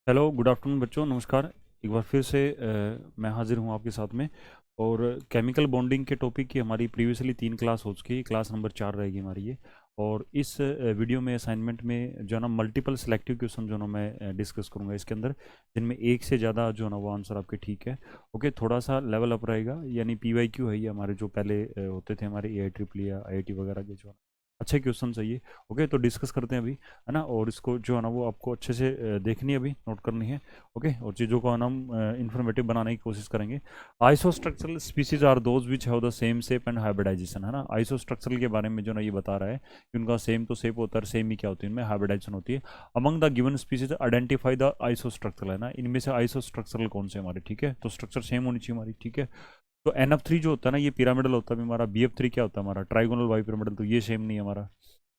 Hello, good afternoon बच्चों, नमस्कार। एक बार फिर से मैं हाजिर हूँ आपके साथ में। और केमिकल बॉन्डिंग के टॉपिक की हमारी प्रीवियसली 3 क्लास हो चुकी है, क्लास नंबर 4 रहेगी हमारी ये। और इस वीडियो में असाइनमेंट में जो है ना मल्टीपल सेलेक्टिव क्वेश्चन जो है ना मैं डिस्कस करूँगा इसके अंदर, जिनमें एक से ज़्यादा जो है ना वो आंसर आपके ठीक है। ओके, थोड़ा सा लेवल अप रहेगा, यानी PYQ है ये हमारे जो पहले होते थे हमारे AI ट्रिपल या IIT वगैरह के जो अच्छे क्वेश्चन चाहिए। ओके, तो डिस्कस करते हैं अभी, है ना। और इसको जो है ना वो आपको अच्छे से देखनी है, अभी नोट करनी है। ओके, और चीज़ों को है ना हम इंफॉर्मेटिव बनाने की कोशिश करेंगे। Isostructural species are those which have the same shape and hybridization, है ना। आइसोस्ट्रक्चरल के बारे में जो ना ये बता रहा है कि उनका सेम तो शेप होता है, सेम ही क्या होती है, इनमें हाइब्रिडाइजेशन होती है। Among the given species identify the isostructural, है ना। इनमें से आइसोस्ट्रक्चरल कौन से हमारे, ठीक है। तो स्ट्रक्चर सेम होनी चाहिए हमारी, ठीक है। तो NF3 जो होता है ना ये पिरामिडल होता है हमारा। BF3 क्या होता है हमारा, ट्राइगोनल बाई पिरामिडल, तो ये सेम नहीं है हमारा।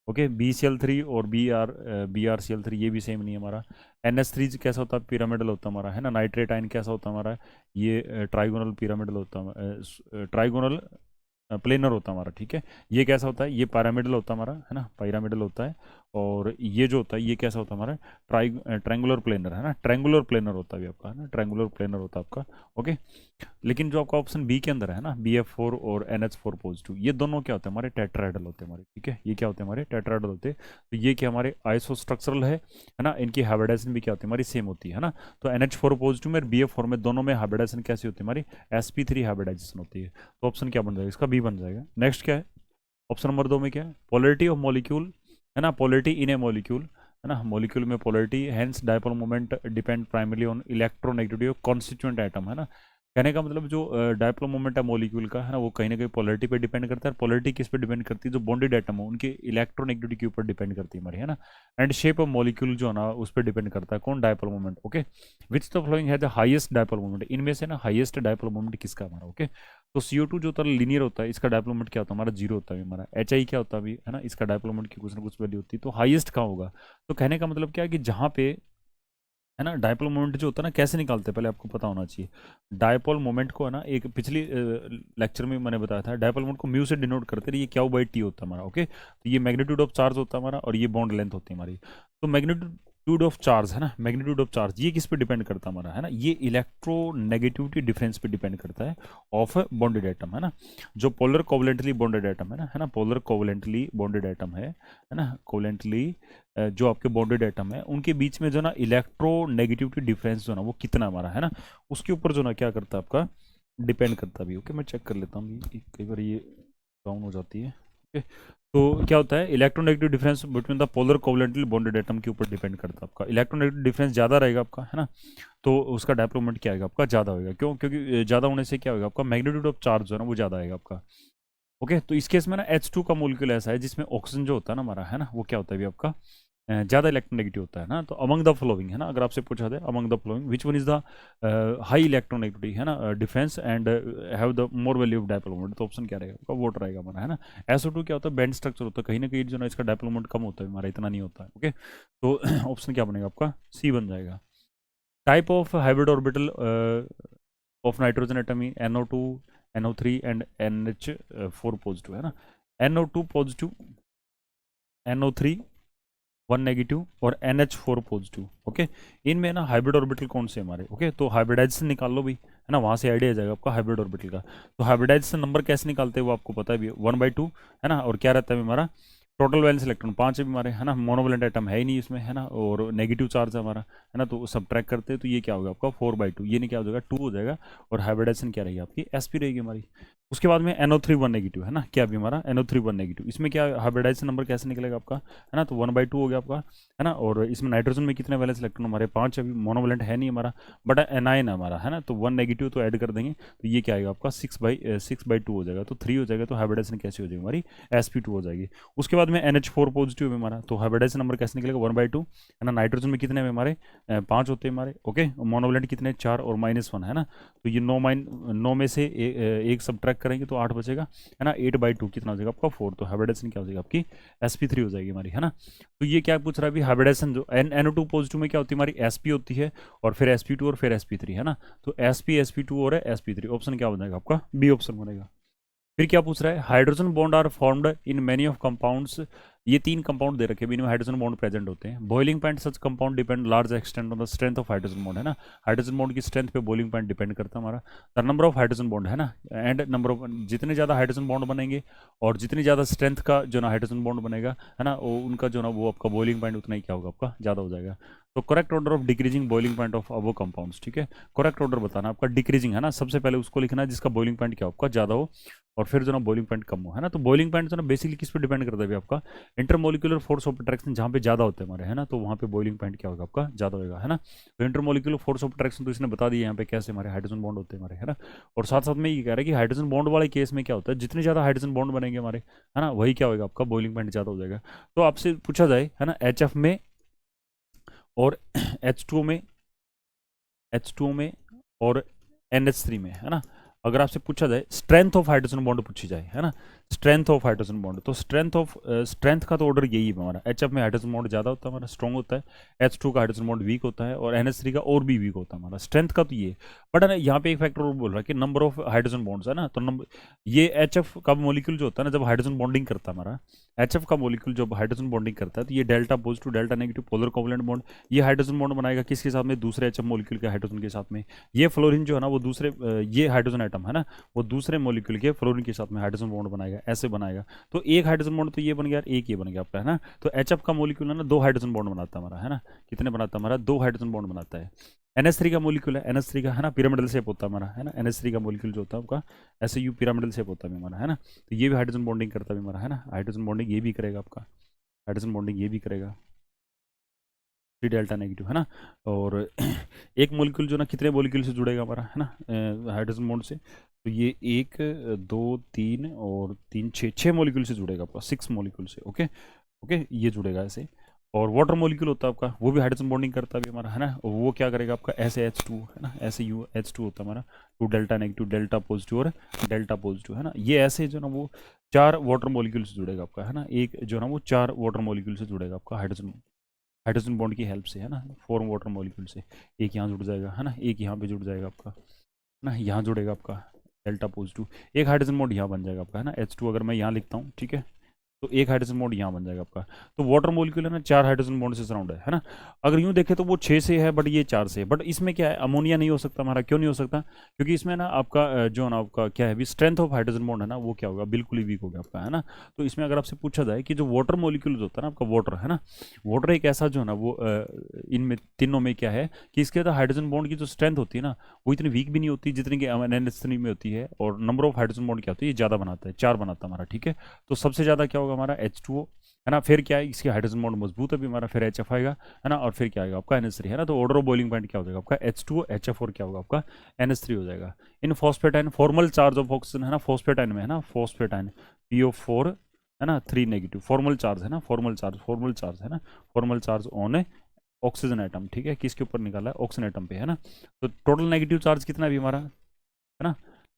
ओके, BCl3 और BrCl3 ये भी सेम नहीं है हमारा। NH3 कैसा होता है, पिरामिडल होता है हमारा, है ना। नाइट्रेट आयन कैसा होता है हमारा, ये ट्राइगोनल पिरामिडल होता है, ट्राइगोनल प्लेनर होता है हमारा, ठीक है। ये कैसा होता है, ये पिरामिडल होता है हमारा, है ना, पिरामिडल होता है। और ये जो होता है ये कैसा होता है हमारा, ट्रायंगुलर प्लेनर, है ना। ट्रायंगुलर प्लेनर होता है भी आपका, है ना, ट्रायंगुलर प्लेनर होता है आपका। ओके, लेकिन जो आपका ऑप्शन बी के अंदर है ना, BF4 और NH4 पॉजिटिव, ये दोनों क्या होते हैं हमारे, टेट्राहेड्रल होते हैं हमारे, ठीक है। ये क्या होते हैं हमारे, टेट्राहेड्रल होते हैं। तो ये क्या हमारे आइसोस्ट्रक्चरल है ना। इनकी हाइब्रिडाइजेशन भी क्या होती है हमारी, सेम होती है ना। तो NH4 पॉजिटिव में BF4 में दोनों में हाइब्रिडाइजेशन कैसी होती है हमारी, sp3 हाइब्रिडाइजेशन होती है। तो ऑप्शन क्या बन जाएगा इसका, बी बन जाएगा। नेक्स्ट क्या है, ऑप्शन नंबर 2 में क्या है, पोलरिटी ऑफ मॉलिक्यूल, है ना। पोलरिटी इन ए मॉलिक्यूल, है ना, मॉलिक्यूल में polarity, hence dipole moment depend primarily on electronegativity of constituent atom, है ना। कहने का मतलब जो डायपोल मोमेंट है मॉलिक्यूल का, है ना, वो कहीं ना कहीं पोलरिटी पे डिपेंड करता है। पोलरिटी किस पे डिपेंड करती है, जो बॉन्डेड एटम हो उनके इलेक्ट्रोनेगेटिविटी के ऊपर डिपेंड करती है हमारी, है ना। एंड शेप ऑफ मॉलिक्यूल जो है ना उस पर डिपेंड करता है कौन, dipole moment. Okay, which the following है द हाईएस्ट डायपोल मोमेंट, इनमें से ना हाईएस्ट डायपोल मोमेंट किसका हमारा। ओके, तो CO2 जो होता है लीनियर होता है, इसका डायपोल मोमेंट क्या होता है हमारा, जीरो होता है हमारा। HI क्या होता है अभी, है ना, इसका डायपोल मोमेंट की कुछ ना कुछ वैल्यू होती है। तो हाईएस्ट कहाँ होगा, तो कहने का मतलब क्या है कि जहाँ पे, है ना, डायपोल मोमेंट जो होता है ना कैसे निकालते हैं पहले आपको पता होना चाहिए। डायपोल मोमेंट को है ना, एक पिछली लेक्चर में मैंने बताया था, डायपोल मोमेंट को म्यू से डिनोट करते हैं, ये क्या बाई टी होता है हमारा। ओके, तो ये मैग्नीट्यूड ऑफ चार्ज होता है हमारा, और ये बॉन्ड लेंथ होती है हमारी। तो मैग्नीट्यूड ऑफ चार्ज, है ना, मैग्नीट्यूड ऑफ चार्ज ये किस पे डिपेंड करता है हमारा, है ना, ये इलेक्ट्रोनेगेटिविटी डिफरेंस पे डिपेंड करता है ऑफ बॉन्डेड एटम, है ना। जो पोलर कोवलेंटली बॉन्डेड एटम है ना, पोलर कोवलेंटली बॉन्डेड एटम है ना, कोवलेंटली जो आपके बॉन्डेड एटम है उनके बीच में जो ना इलेक्ट्रोनेगेटिविटी डिफरेंस जो ना वो कितना हमारा, है ना, उसके ऊपर जो ना क्या करता है आपका, डिपेंड करता भी। ओके, मैं चेक कर लेता हूँ, कई बार ये डाउन हो जाती है। ओके, तो क्या होता है, electronegative difference between the polar covalently bonded atom के ऊपर डिपेंड करता है आपका। इलेक्ट्रोनेगेटिव डिफरेंस ज़्यादा रहेगा आपका, है ना, तो उसका डायप्लोमेंट क्या आएगा आपका, ज़्यादा होगा। क्यों, क्योंकि ज़्यादा होने से क्या होगा आपका, मैग्नीट्यूड ऑफ चार्ज जो है ना वो ज़्यादा आएगा आपका। ओके, तो इस केस में ना H2 का मोलिक्यूल ऐसा है जिसमें ऑक्सीजन जो होता है ना हमारा, है ना, वो क्या होता है भी आपका, ज़्यादा इलेक्ट्रोनेगेटिव होता है ना। तो अमंग द फॉलोइंग, है ना, अगर आपसे पूछा जाए among the following which one is the high electronegativity, है ना, difference and have the more value of dipole moment, तो ऑप्शन क्या रहेगा आपका, वोट रहेगा हमारा, है ना। SO2 क्या होता है, बैंड स्ट्रक्चर होता है, कहीं ना कहीं जो ना इसका डायपोल मोमेंट कम होता है हमारा, इतना नहीं होता है। ओके, तो ऑप्शन क्या बनेगा आपका, सी बन जाएगा। Type of hybrid orbital of nitrogen atom NO2, NO3 and NH4 positive, है ना। NO2 पॉजिटिव, NO3 1 नेगेटिव और NH4 पॉजिटिव। ओके, इनमें ना हाइब्रिड ऑर्बिटल कौन से हमारे। ओके, तो हाइब्रिडाइजेशन निकाल लो भी, है ना, वहाँ से आइडिया आ जाएगा आपका हाइब्रिड ऑर्बिटल का। तो हाइब्रिडाइजेशन नंबर कैसे निकालते हैं वो आपको पता है भी, 1/2, है ना। और क्या रहता है हमारा, टोटल वैलेंस इलेक्ट्रॉन 5 है भी हमारे, है ना, मोनोवैलेंट एटम है ही नहीं इसमें, है ना, और नेगेटिव चार्ज है हमारा, है ना। तो सब ट्रैक करते हैं तो ये क्या होगा आपका 4/2, ये नहीं क्या हो जाएगा 2 हो जाएगा। और हाइब्रिडाइजेशन क्या रहेगी आपकी, sp रहेगी हमारी। उसके बाद में NO3 1 नेगेटिव, है ना, क्या भी हमारा NO3 1 नेगेटिव, इसमें क्या हाइब्रिडाइजेशन नंबर कैसे निकलेगा आपका, है ना। तो 1/2 हो गया आपका, है ना। और इसमें नाइट्रोजन में कितने वैलेंस इलेक्ट्रॉन हमारे 5, अभी मोनोवैलेंट है नहीं हमारा, बट एनायन है हमारा, है ना। तो 1 नेगेटिव तो ऐड कर देंगे, तो ये क्या आएगा आपका 6/2 हो जाएगा, तो 3 हो जाएगा। तो हाइब्रिडाइजेशन कैसी हो जाएगी हमारी, sp2 हो जाएगी। उसके बाद में NH4 पॉजिटिव है हमारा, तो हाइब्रिडाइजेशन नंबर कैसे निकलेगा 1/2, है ना। नाइट्रोजन में कितने में हमारे 5 होते हैं हमारे। ओके, मोनोवैलेंट कितने 4 और -1, है ना। तो ये 9 में से एक सब्ट्रैक्ट करेंगे तो 8 बचेगा, है ना। 8/2 कितना हो जाएगा आपका 4, तो हाइब्रिडाइजेशन क्या हो जाएगा आपकी sp3 हो जाएगी हमारी, है ना। तो ये क्या पूछ रहा है अभी, हाइब्रिडाइजेशन जो NO2 पॉजिटिव में क्या होती है हमारी, sp होती है, और फिर sp2 और फिर sp3, है ना। तो sp और sp3, ऑप्शन क्या हो जाएगा आपका, बी ऑप्शन बनेगा। फिर क्या पूछ रहा है, hydrogen bond are formed in many of compounds ये तीन कंपाउंड दे रखे हैं, इनमें हाइड्रोजन बॉन्ड प्रेजेंट होते हैं। Boiling point such compound depend large extent on the strength of hydrogen bond, है ना। हाइड्रोजन बॉन्ड की स्ट्रेंथ पे बॉइलिंग पॉइंट डिपेंड करता है हमारा। The number of hydrogen bond, है ना, एंड नंबर ऑफ, जितने ज़्यादा हाइड्रोजन बॉन्ड बनेंगे और जितनी ज़्यादा स्ट्रेंथ का जो ना हाइड्रोजन बॉन्ड बनेगा, है ना, वो उनका जो ना वो आपका बॉइलिंग पॉइंट उतना ही क्या होगा, आपका ज़्यादा हो जाएगा। तो correct order of decreasing boiling point of above compounds, ठीक है। करेक्ट ऑर्डर बताना आपका डिक्रीजिंग, है ना, सबसे पहले उसको लिखना है जिसका बॉइलिंग पॉइंट क्या आपका ज़्यादा हो, और फिर जो ना बॉइलिंग पॉइंट कम हो, है ना। तो बॉइलिंग पॉइंट जो ना बेसिकली किस पे डिपेंड करता है अभी आपका, इंटरमोलिकुलर फोर्स ऑफ अट्रैक्शन जहाँ पे ज़्यादा होते हैं हमारे, है ना, तो वहाँ पे बॉइलिंग पॉइंट क्या होगा आपका, ज़्यादा होगा, है ना। तो इंटरमोलिकुलर फोर्स ऑफ अट्रैक्शन तो इसने बता दिया यहाँ पे कैसे हमारे हाइड्रोजन बॉन्ड होते हैं हमारे, है ना। और साथ साथ में ये कह रहा है कि हाइड्रोजन बॉन्ड वाले केस में क्या होता है, जितने ज़्यादा हाइड्रोजन बॉन्ड बनेंगे हमारे, है ना, वही क्या होगा आपका बॉइलिंग पॉइंट ज़्यादा हो जाएगा। तो आपसे पूछा जाए, है ना, एच में और H2O में, H2O में और NH3 में, है ना, अगर आपसे पूछा जाए स्ट्रेंथ ऑफ हाइड्रोजन बॉन्ड पूछी जाए, है ना, स्ट्रेंथ ऑफ हाइड्रोजन बॉन्ड, तो स्ट्रेंथ का तो ऑर्डर यही है हमारा। HF में हाइड्रोजन बॉन्ड ज़्यादा होता है हमारा, स्ट्रॉन्ग होता है। H2 का हाइड्रोजन बॉन्ड वीक होता है, और NH3 का और भी वीक होता है हमारा। स्ट्रेंथ का तो ये, बट है ना, यहाँ पे एक फैक्टर और बोल रहा है कि नंबर ऑफ हाइड्रोजन बॉन्ड्स, है ना, तो नंबर, ये HF का मोलिक्यूल जो होता है ना, जब हाइड्रोजन बॉन्डिंग करता है हमारा, HF का मोलिक्यूल जब हाइड्रोजन बॉन्डिंग करता है, तो ये delta positive delta negative polar covalent bond, ये हाइड्रोजन बॉन्ड बनाएगा किसके साथ में, दूसरे HF मोलिक्यूल के हाइड्रोजन के साथ में। ये फ्लोरीन जो है ना वो दूसरे ये हाइड्रोजन एटम है ना, वो दूसरे मोलिक्यूल के फ्लोरीन के साथ में हाइड्रोजन बॉन्ड बनाएगा, ऐसे बनाएगा। तो एक हाइड्रोजन बॉन्ड तो ये बन गया, एक ये बन गया आपका, है ना। तो HF का मोलिक्यूल है ना, दो हाइड्रोजन बॉन्ड बनाता है हमारा, है ना। कितने बनाता है हमारा, दो हाइड्रोजन बॉन्ड बनाता है। NH3 का मोलिक्यूल है, NH3 का, है ना, पिरामिडल शेप होता है हमारा, है ना। NH3 का मोलिक्यूल जो होता है आपका ऐसे यू पिरामिडल शेप होता है हमारा, है ना। तो ये भी हाइड्रोजन बॉन्डिंग करता है हमारा, है ना। हाइड्रोजन बॉन्डिंग ये भी करेगा आपका, हाइड्रोजन बॉन्डिंग ये भी करेगा, थ्री डेल्टा नेगेटिव, है ना। और एक मोलिक्यूल जो ना कितने मोलिक्यूल से जुड़ेगा हमारा, है ना, हाइड्रोजन बॉन्ड से, तो ये एक, दो, तीन और तीन, छः, छः मोलिक्यूल से जुड़ेगा आपका, सिक्स मोलिक्यूल से, ओके। ओके, ये जुड़ेगा ऐसे। और वाटर मोलिक्यूल होता है आपका, वो भी हाइड्रोजन बॉन्डिंग करता है भी हमारा, है ना। और वो क्या करेगा आपका, ऐसे H2, है ना, ऐसे H2 होता है हमारा, two delta negative delta positive और डेल्टा पॉजिटिव, है ना। ये ऐसे जो ना वो चार वाटर मोलिक्यूल से जुड़ेगा आपका, है ना। एक जो ना वो चार वाटर मोलिक्यूल से जुड़ेगा आपका हाइड्रोजन, हाइड्रोजन बॉन्ड की हेल्प से, है ना, फोर वाटर मॉलिक्यूल से। एक यहाँ जुड़ जाएगा, है ना, एक यहाँ पे जुड़ जाएगा आपका, है ना, यहाँ जुड़ेगा आपका डेल्टा पॉजिटिव, एक हाइड्रोजन बॉन्ड यहाँ बन जाएगा आपका, है ना, H2 अगर मैं यहाँ लिखता हूँ, ठीक है, तो एक हाइड्रोजन बॉन्ड यहाँ बन जाएगा आपका। तो वाटर मॉलिक्यूल है ना, चार हाइड्रोजन बॉन्ड से सराउंड है ना। अगर यूँ देखें तो वो छः से है, बट ये चार से है। बट इसमें क्या है, अमोनिया नहीं हो सकता हमारा, क्यों नहीं हो सकता, क्योंकि इसमें ना आपका जो ना आपका क्या है, स्ट्रेंथ ऑफ हाइड्रोजन बॉन्ड है ना, वो क्या होगा, बिल्कुल ही वीक हो गया आपका, है ना। तो इसमें अगर आपसे पूछा जाए कि जो वाटर मॉलिक्यूल होता है ना आपका, वाटर, है ना, वाटर एक ऐसा जो है ना वो इनमें तीनों में क्या है कि इसके अंदर हाइड्रोजन बॉन्ड की जो स्ट्रेंथ होती है ना, वो इतनी वीक भी नहीं होती जितनी कि NH3 में होती है। और नंबर ऑफ हाइड्रोजन बॉन्ड क्या होती है, ये ज़्यादा बनाता है, चार बनाता है हमारा, ठीक है। तो सबसे ज़्यादा क्या होगा हमारा H2O, है ना। फिर क्या है, इसकी हाइड्रोजन बॉन्ड मजबूत है भी हमारा, फिर HF आएगा, है ना। और फिर क्या आएगा आपका NH3, है ना। तो ऑर्डर ऑफ बॉइलिंग पॉइंट क्या हो जाएगा आपका, H2O HF और क्या होगा आपका NH3 हो जाएगा। इन फॉस्फेटाइन फॉर्मल चार्ज ऑफ ऑक्सीजन, है ना, फॉस्फेटाइन में, है ना, फॉस्फेटाइन PO4, है ना, 3 नेगेटिव, फॉर्मल चार्ज, है ना, फॉर्मल चार्ज, है ना, formal charge on oxygen atom, ठीक है, किसके ऊपर निकाला है, ऑक्सीजन एटम पे, है ना। तो टोटल नेगेटिव चार्ज कितना भी हमारा, है ना,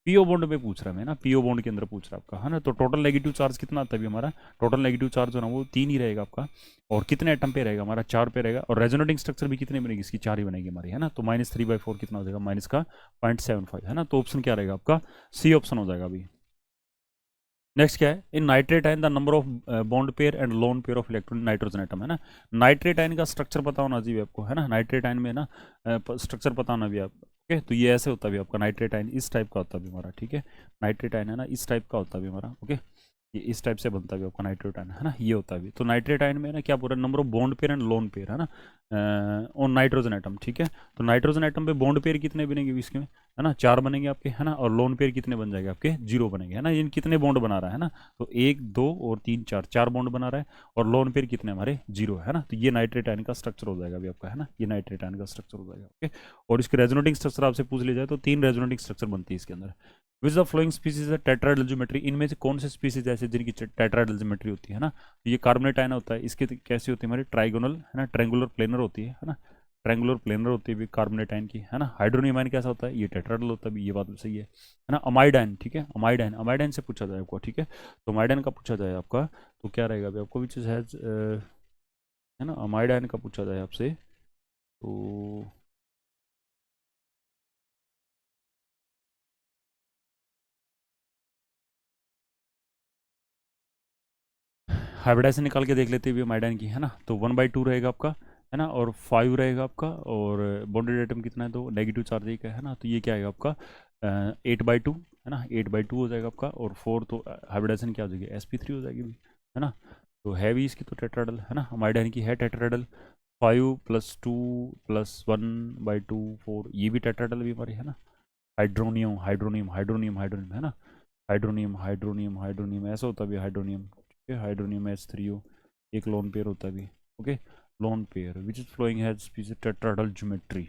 पीओ बॉन्ड पे पूछ रहा है ना, पीओ बॉन्ड के अंदर पूछ रहा है आपका, है ना। तो टोटल नेगेटिव चार्ज कितना आता है अभी हमारा, टोटल नेगेटिव चार्ज जो ना वो तीन ही रहेगा आपका। और कितने एटम पे रहेगा हमारा, चार पे रहेगा। और रेजोनेटिंग स्ट्रक्चर भी कितने बनेगी, इसकी चार ही बनेगी हमारी, है ना। तो -3/4 कितना हो जाएगा, माइनस का 0.75, है ना। तो ऑप्शन क्या रहेगा आपका, सी ऑप्शन हो जाएगा अभी। नेक्स्ट क्या है, in nitrate ion the number of bond pair and lone pair of electron nitrogen atom, है ना। नाइट्रेट आयन का स्ट्रक्चर पता होना चाहिए आपको, है ना। नाइट्रेट आयन में ना स्ट्रक्चर पता होना भी आप, ओके। तो ये ऐसे होता भी आपका, नाइट्रेट आयन इस टाइप का होता भी हमारा, ठीक है। नाइट्रेट आयन है ना, इस टाइप का होता भी हमारा, ओके। ये इस टाइप से बनता भी आपका नाइट्रेट आयन, है ना, ये होता भी। तो नाइट्रेट आयन में ना क्या पूरा number of bond pair and lone pair, है ना, ऑन नाइट्रोजन एटम, ठीक है। तो नाइट्रोजन एटम पे बॉन्ड पेयर कितने बनेंगे इसके में, है ना, चार बनेंगे आपके, है ना। और लोन पेयर कितने बन जाएंगे आपके, जीरो बनेंगे, है ना। इन कितने बॉन्ड बना रहा है ना, तो एक, दो और तीन, चार, चार बॉन्ड बना रहा है। और लोन पेयर कितने हमारे, जीरो, है ना। तो ये नाइट्रेट आयन का स्ट्रक्चर हो जाएगा अभी आपका, है ना, ये नाइट्रेट आयन का स्ट्रक्चर हो जाएगा, ओके। और इसके रेजोनेटिंग स्ट्रक्चर आपसे पूछ लिया जाए तो तीन रेजोनेटिंग स्ट्रक्चर बनती है इसके अंदर। विच द फ्लोइंग स्पीसीज है टेट्राहेड्रल ज्योमेट्री, इनमें से कौन से स्पीसीज ऐसे जिनकी टेट्राहेड्रल ज्योमेट्री होती है ना। तो ये कार्बोनेट आयन होता है, इसकी कैसी होती है हमारी, ट्राइगोनल, है ना, ट्रायंगुलर प्लेनर होती है ना। ट्रायंगुलर प्लेनर होती है भी कार्बोनेट आयन की, है ना। हाइड्रोनियम आयन कैसा होता है, ये टेट्राहेड्रल होता है भी, ये बात भी सही है ना। अमाइड आयन, ठीक है, अमाइड आयन, अमाइड आयन से पूछा जाए आपको, ठीक है। तो अमाइड आयन का पूछा जाए आपका, तो क्या रहेगा अभी आपको, विच हैज, है ना, अमाइड आयन का पूछा जाए आपसे तो हाइब्रिडाइजेशन निकाल के देख लेते हैं आयोडाइन की, है ना। तो 1/2 रहेगा आपका, है ना, और 5 रहेगा आपका, और बॉन्डेड एटम कितना है, तो नेगेटिव चार्ज एक है ना। तो ये क्या आएगा आपका 8/2, है ना, 8/2 हो जाएगा आपका। और 4 तो हाइब्रिडाइजेशन क्या हो जाएगी, sp3 हो जाएगी भी, है ना। तो है भी इसकी तो टेट्राहेड्रल, है ना, आयोडाइन की है टेट्राहेड्रल। 5 + 2 + 1/2 4, ये भी टेट्राहेड्रल भी हमारी, है ना। हाइड्रोनियम हाइड्रोनियम हाइड्रोनियम हाइड्रोनियम, है ना, हाइड्रोनियम हाइड्रोनियम हाइड्रोनियम ऐसा होता भी हाइड्रोनियम, ठीक है। हाइड्रोनियम H3O, एक लोन पेयर होता भी, okay. Lone pair which is following has tetrahedral geometry,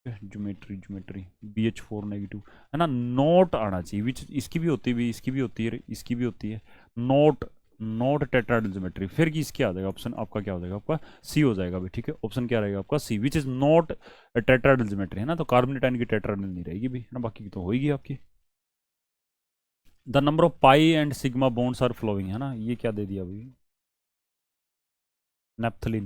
geometry geometry BH4 negative, है ना। नोट आना चाहिए, विच इसकी भी होती है, इसकी भी होती है, इसकी भी होती है। नोट, नोट टेट्राहेड्रल ज्योमेट्री, फिर किस क्या आ जाएगा ऑप्शन आपका, क्या हो जाएगा आपका सी हो जाएगा भाई, ठीक है। ऑप्शन क्या रहेगा आपका C, which is not tetrahedral geometry, है ना। तो कार्बोनेटाइन की टेट्राहेड्रल नहीं रहेगी भी, है ना, बाकी की तो होगी आपकी। The number of pi and sigma bonds are following, है ना, ये क्या दे दिया अभी, नेप्थलीन,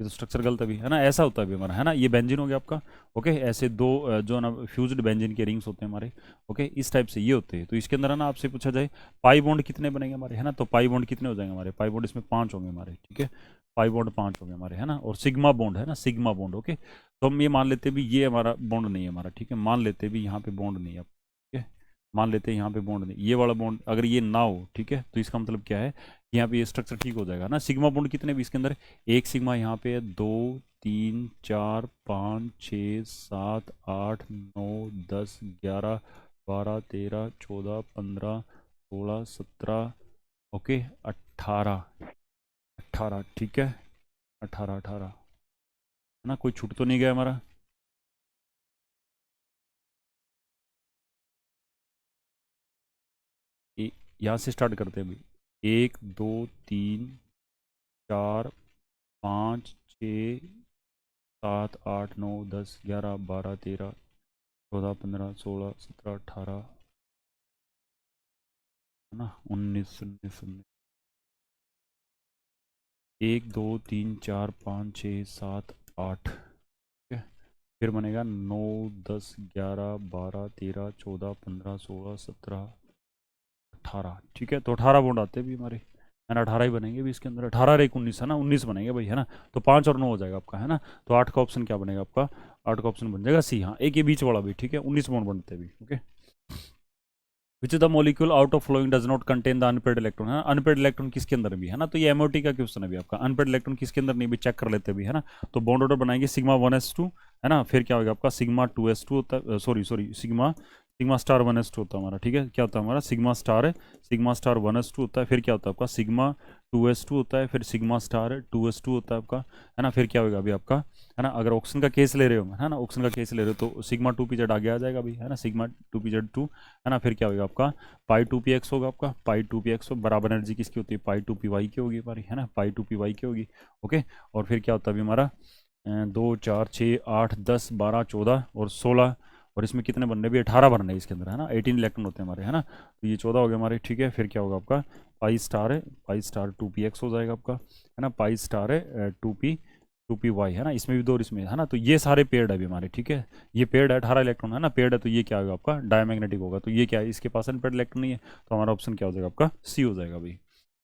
ये तो स्ट्रक्चर गलत अभी, है ना। ऐसा होता है अभी हमारा, है ना। ये बेंजीन हो गया आपका, ओके। ऐसे दो जो ना फ्यूज्ड बेंजीन के रिंग्स होते हैं हमारे, ओके, इस टाइप से ये होते हैं। तो इसके अंदर है ना, आपसे पूछा जाए पाई बॉन्ड कितने बनेंगे हमारे, है ना। तो पाई बॉन्ड कितने हो जाएंगे हमारे, पाई बॉन्ड इसमें 5 होंगे हमारे, ठीक है। पाई बॉन्ड 5 होंगे हमारे, है ना। और सिग्मा बॉन्ड, है ना, सिग्मा बॉन्ड, ओके। तो हम ये मान लेते हैं भी ये हमारा बॉन्ड नहीं है हमारा, ठीक है। मान लेते हैं भी यहाँ पे बॉन्ड नहीं है, ठीक है। मान लेते हैं यहाँ पे बॉन्ड नहीं, ये वाला बॉन्ड अगर ये ना हो, ठीक है, तो इसका मतलब क्या है, यहाँ पे ये स्ट्रक्चर ठीक हो जाएगा ना। सिग्मा बॉन्ड कितने भी इसके अंदर, एक सिग्मा यहाँ पे है, 2 3 4 5 6 7 8 9 10 11 12 13 14 15 16 17, ओके, 18, 18, ठीक है। 18 18, है ना, कोई छूट तो नहीं गया हमारा। यहाँ से स्टार्ट करते हैं अभी, 1 2 3 4 5 6 7 8 9 10 11 12 13 14 15 16 17 18, है ना, 19 19 19, 1 2 3 4 5 6 7 8, ठीक है। फिर बनेगा 9 10 11 12 13 14 15 16 17 18, ठीक है। तो 18 बॉन्ड आते हैं भी हमारे, है ना। 18 ही बनेंगे भी इसके अंदर, 18 और 1 19, है ना, 19 बनेंगे भाई, है ना। तो 5 और 9 हो जाएगा आपका, है ना। तो 8 का ऑप्शन क्या बनेगा आपका, 8 का ऑप्शन बन जाएगा सी, हाँ, एक ये बीच वाला भी, ठीक है। 19 बॉन्ड बनते हैं भी, okay. Which is the molecule out of following does not contain the unpaired electron, है ना। अनपेड इलेक्ट्रॉन किसके अंदर भी, है ना। तो ये एमओटी का क्वेश्चन है भी आपका, अनपेड इलेक्ट्रॉन किसके अंदर नहीं भी, चेक कर लेते भी, है ना। तो बॉन्ड ऑर्डर बनाएंगे सिग्मा 1s2, है ना। फिर क्या होगा आपका सिग्मा 2s2 होता है, sorry sorry, sigma sigma star 1s2 होता है हमारा, ठीक है। क्या होता है हमारा सिग्मा स्टार 1s2 होता है। फिर क्या होता है आपका सिग्मा 2s2 होता है। फिर सिग्मा स्टार 2s2 होता है आपका, है ना। फिर क्या होगा अभी आपका, है ना, अगर ऑक्सीजन का केस ले रहे हो, है ना, ऑक्सीजन का केस ले रहे हो, तो सिग्मा 2pz आगे आ जाएगा अभी, है ना, सिग्मा 2pz2, है ना। फिर क्या होगा आपका पाई 2px होगा आपका, पाई 2px बराबर एनर्जी किसकी होती है, पाई 2py की होगी हमारी, है ना, पाई 2py की होगी, ओके। और फिर क्या होता है अभी हमारा 2 4 6 8 10 12 14 और 16, और इसमें कितने बनने भी 18 बनने हैं इसके अंदर, है ना। 18 इलेक्ट्रॉन होते हैं हमारे, है ना। तो ये 14 हो गए हमारे, ठीक है। फिर क्या होगा आपका पाई स्टार है, पाई स्टार 2px हो जाएगा आपका, है ना। पाई स्टार है 2py, है ना, इसमें भी 2 और इसमें, है ना। तो ये सारे पेयर्ड है अभी हमारे, ठीक है। ये पेयर्ड है, 18 इलेक्ट्रॉन, है ना, पेयर्ड है। तो ये क्या होगा आपका डायमैग्नेटिक होगा। तो ये क्या है, इसके पास अनपेयर्ड इलेक्ट्रॉन नहीं है, तो हमारा ऑप्शन क्या हो जाएगा आपका सी हो जाएगा भाई।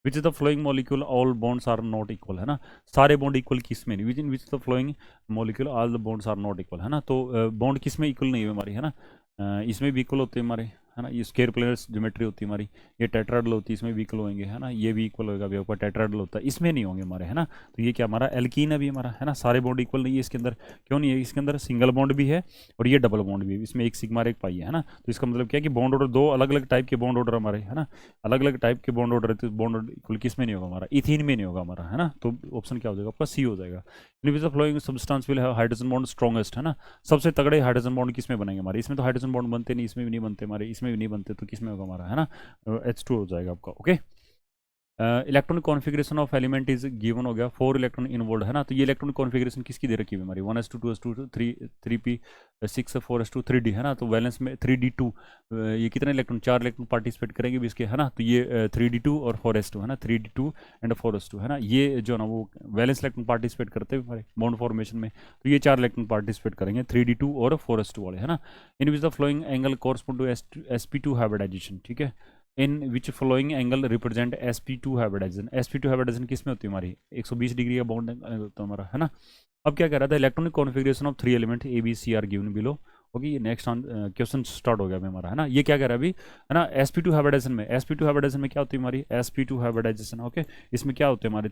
Which is the following molecule all bonds are not equal, है ना। सारे बॉन्ड इक्वल किस में नहीं, which in which the following molecule all the bonds are not equal, है ना। तो बॉन्ड किस में इक्वल नहीं है हमारी, है ना। इसमें भी इक्वल होते हैं हमारे, है ना। ये स्क्वायर प्लेनर ज्योमेट्री होती है हमारी, ये टेट्राहेड्रल होती है, इसमें भी इक्वल होंगे, है ना। ये भी इक्वल होगा, भी आपका टेट्राहेड्रल होता है, इसमें नहीं होंगे हमारे, है ना। तो ये क्या हमारा एल्कीन है भी हमारा, है ना। सारे बॉन्ड इक्वल नहीं है इसके अंदर, क्यों नहीं है, इसके अंदर सिंगल बॉन्ड भी है और ये डबल बॉन्ड भी है, इसमें एक सिग्मा और एक पाई है ना। तो इसका मतलब क्या है कि बॉन्ड ऑर्डर दो अलग अलग टाइप के बॉन्ड ऑर्डर हमारे, है ना, अलग अलग टाइप के bond order, bond order equal किस में नहीं होगा हमारा, इथीन में नहीं होगा हमारा, है ना। तो ऑप्शन क्या हो जाएगा आपका सी हो जाएगा। Following substance will have hydrogen bond strongest, है ना। सबसे तगड़े हाइड्रोजन बॉन्ड किस में बनेंगे हमारे, इसमें तो हाइड्रोजन बॉन्ड बनते नहीं, इसमें भी नहीं बनते हमारे, इसमें भी नहीं बनते, तो किस में होगा हमारा, है ना, H2 हो जाएगा आपका, okay. Electronic configuration of element is given हो गया, 4 इलेक्ट्रॉन इन्वॉल्व, है ना। तो ये इलेक्ट्रॉनिक कॉन्फिगरेशन किसकी दे रखी है हमारी, 1s2 2s2 3p 6 4s2 3d, है ना। तो वैलेंस में 3d2, ये कितने इलेक्ट्रॉन, 4 इलेक्ट्रॉन पार्टिसिपेट करेंगे भी इसके, है ना। तो ये 3d2 और 4s2, है ना, 3d2 एंड 4s2, है ना। ये जो ना वो वैलेंस इलेक्ट्रॉन पार्टिसिपेट करते हैं हमारे बॉन्ड फॉर्मेशन में, तो ये 4 इलेक्ट्रॉन पार्टिसिपेट करेंगे 3d2 और 4s2 वाले, है ना। In which the following angle correspond to sp2 hybridization, ठीक है। In which following angle represent sp2 hybridization. sp2 hybridization किस में होती है हमारी, 120 डिग्री का बॉन्ड होता है हमारा, है ना। अब क्या कह रहा था, electronic configuration of 3 element A B C are given below. Okay, next question start हो गया अभी हमारा, है ना। ये क्या कह रहा है अभी, है ना, sp2 हाइब्रिडाइजेशन में, sp2 हाइब्रिडाइजेशन में क्या होती है हमारी, sp2 हाइब्रिडाइजेशन, ओके। इसमें क्या होते हैं हमारे